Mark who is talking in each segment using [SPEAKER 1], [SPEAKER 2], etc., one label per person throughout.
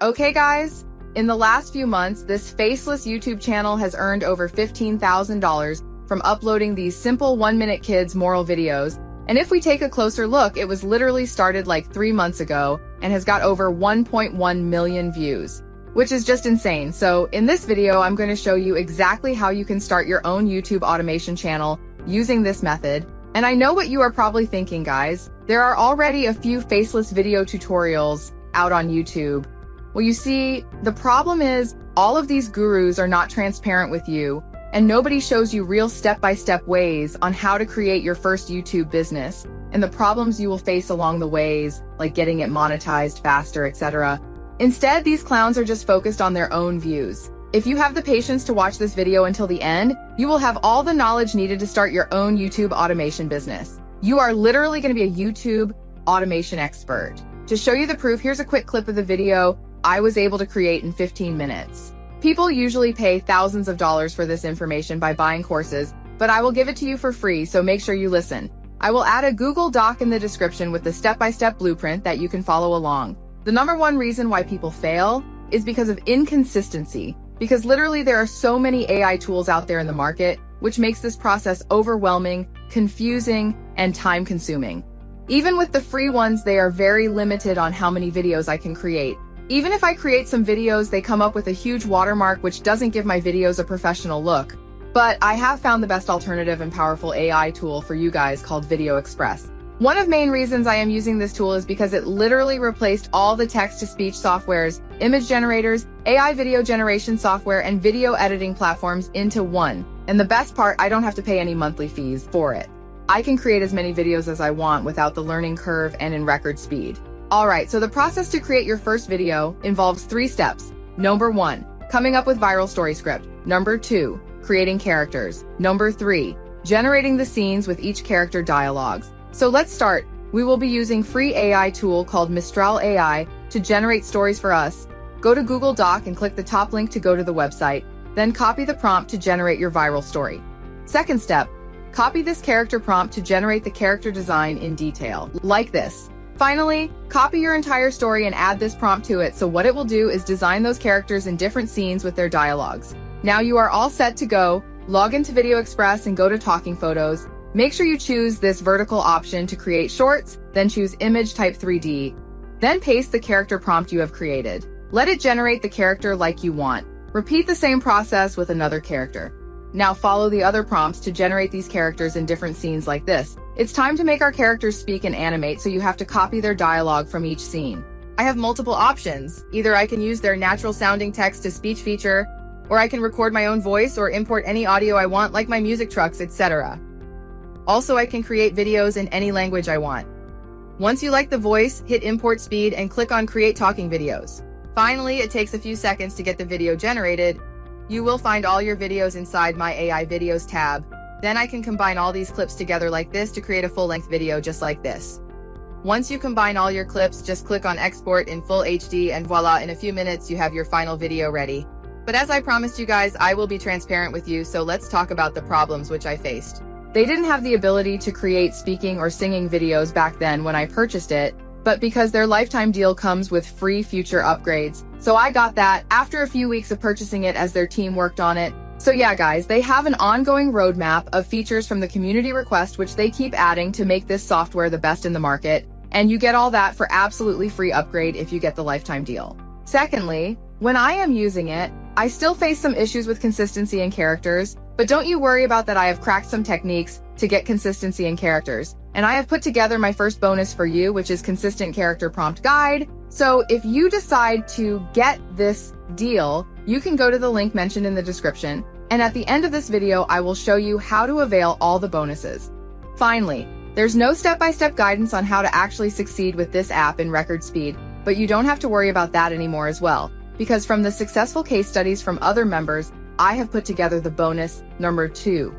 [SPEAKER 1] Okay guys, in the last few months, this faceless YouTube channel has earned over $15,000 from uploading these simple 1-minute kids moral videos. And if we take a closer look, it was literally started like 3 months ago and has got over 1.1 million views, which is just insane. So in this video, I'm going to show you exactly how you can start your own YouTube automation channel using this method. And I know what you are probably thinking, guys. There are already a few faceless video tutorials out on YouTube. Well, you see, the problem is all of these gurus are not transparent with you, and nobody shows you real step-by-step ways on how to create your first YouTube business and the problems you will face along the ways, like getting it monetized faster, etc. Instead, these clowns are just focused on their own views. If you have the patience to watch this video until the end, you will have all the knowledge needed to start your own YouTube automation business. You are literally going to be a YouTube automation expert. To show you the proof, here's a quick clip of the video I was able to create in 15 minutes. People usually pay thousands of dollars for this information by buying courses, but I will give it to you for free, so make sure you listen. I will add a Google Doc in the description with the step-by-step blueprint that you can follow along. The number one reason why people fail is because of inconsistency, because literally there are so many AI tools out there in the market, which makes this process overwhelming, confusing, and time-consuming. Even with the free ones, they are very limited on how many videos I can create. Even if I create some videos, they come up with a huge watermark which doesn't give my videos a professional look. But I have found the best alternative and powerful AI tool for you guys called VideoExpress. One of the main reasons I am using this tool is because it literally replaced all the text-to-speech softwares, image generators, AI video generation software, and video editing platforms into one. And the best part, I don't have to pay any monthly fees for it. I can create as many videos as I want without the learning curve and in record speed. Alright, so the process to create your first video involves 3 steps. Number 1, coming up with viral story script. Number 2, creating characters. Number 3, generating the scenes with each character dialogues. So let's start. We will be using free AI tool called Mistral AI to generate stories for us. Go to Google Doc and click the top link to go to the website. Then copy the prompt to generate your viral story. Second step, copy this character prompt to generate the character design in detail, like this. Finally, copy your entire story and add this prompt to it, so what it will do is design those characters in different scenes with their dialogues. Now you are all set to go. Log into VideoExpress and go to Talking Photos. Make sure you choose this vertical option to create shorts, then choose Image Type 3D. Then paste the character prompt you have created. Let it generate the character like you want. Repeat the same process with another character. Now follow the other prompts to generate these characters in different scenes like this. It's time to make our characters speak and animate, so you have to copy their dialogue from each scene. I have multiple options. Either I can use their natural sounding text-to-speech feature, or I can record my own voice or import any audio I want, like my music trucks, etc. Also, I can create videos in any language I want. Once you like the voice, hit import speed and click on create talking videos. Finally, it takes a few seconds to get the video generated. You will find all your videos inside my AI videos tab. Then I can combine all these clips together like this to create a full-length video just like this. Once you combine all your clips, just click on export in full HD and voila, in a few minutes you have your final video ready. But as I promised you guys, I will be transparent with you, so let's talk about the problems which I faced. They didn't have the ability to create speaking or singing videos back then when I purchased it, but because their lifetime deal comes with free future upgrades. So I got that after a few weeks of purchasing it as their team worked on it. So yeah guys, they have an ongoing roadmap of features from the community request which they keep adding to make this software the best in the market, and you get all that for absolutely free upgrade if you get the lifetime deal. Secondly, when I am using it, I still face some issues with consistency in characters, but don't you worry about that. I have cracked some techniques to get consistency in characters, and I have put together my first bonus for you, which is Consistent Character Prompt Guide. So if you decide to get this deal, you can go to the link mentioned in the description, and at the end of this video, I will show you how to avail all the bonuses. Finally, there's no step-by-step guidance on how to actually succeed with this app in record speed, but you don't have to worry about that anymore as well, because from the successful case studies from other members, I have put together the bonus number 2,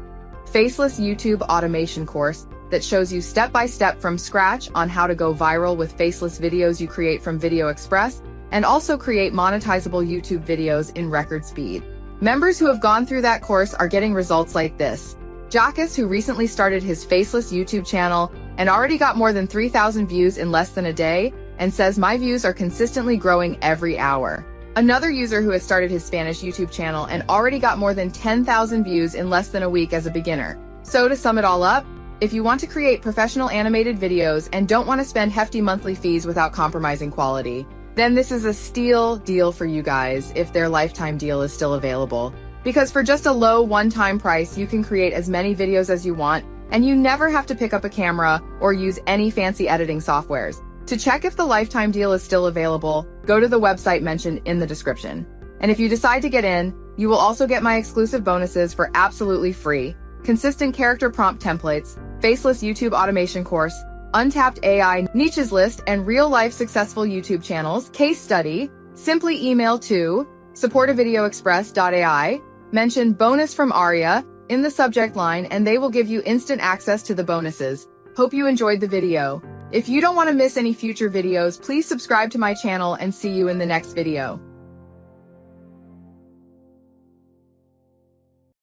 [SPEAKER 1] Faceless YouTube Automation course that shows you step-by-step from scratch on how to go viral with faceless videos you create from VideoExpress, and also create monetizable YouTube videos in record speed. Members who have gone through that course are getting results like this. Jackus, who recently started his faceless YouTube channel and already got more than 3,000 views in less than a day, and says my views are consistently growing every hour. Another user who has started his Spanish YouTube channel and already got more than 10,000 views in less than a week as a beginner. So to sum it all up, if you want to create professional animated videos and don't want to spend hefty monthly fees without compromising quality, then this is a steal deal for you guys if their lifetime deal is still available. Because for just a low one-time price, you can create as many videos as you want, and you never have to pick up a camera or use any fancy editing softwares. To check if the lifetime deal is still available, go to the website mentioned in the description. And if you decide to get in, you will also get my exclusive bonuses for absolutely free: consistent character prompt templates, faceless YouTube automation course, untapped AI niches list, and real-life successful YouTube channels case study. Simply email to support@VideoExpress.ai, mention bonus from Aria in the subject line, and they will give you instant access to the bonuses. Hope you enjoyed the video. If you don't want to miss any future videos, please subscribe to my channel and see you in the next video.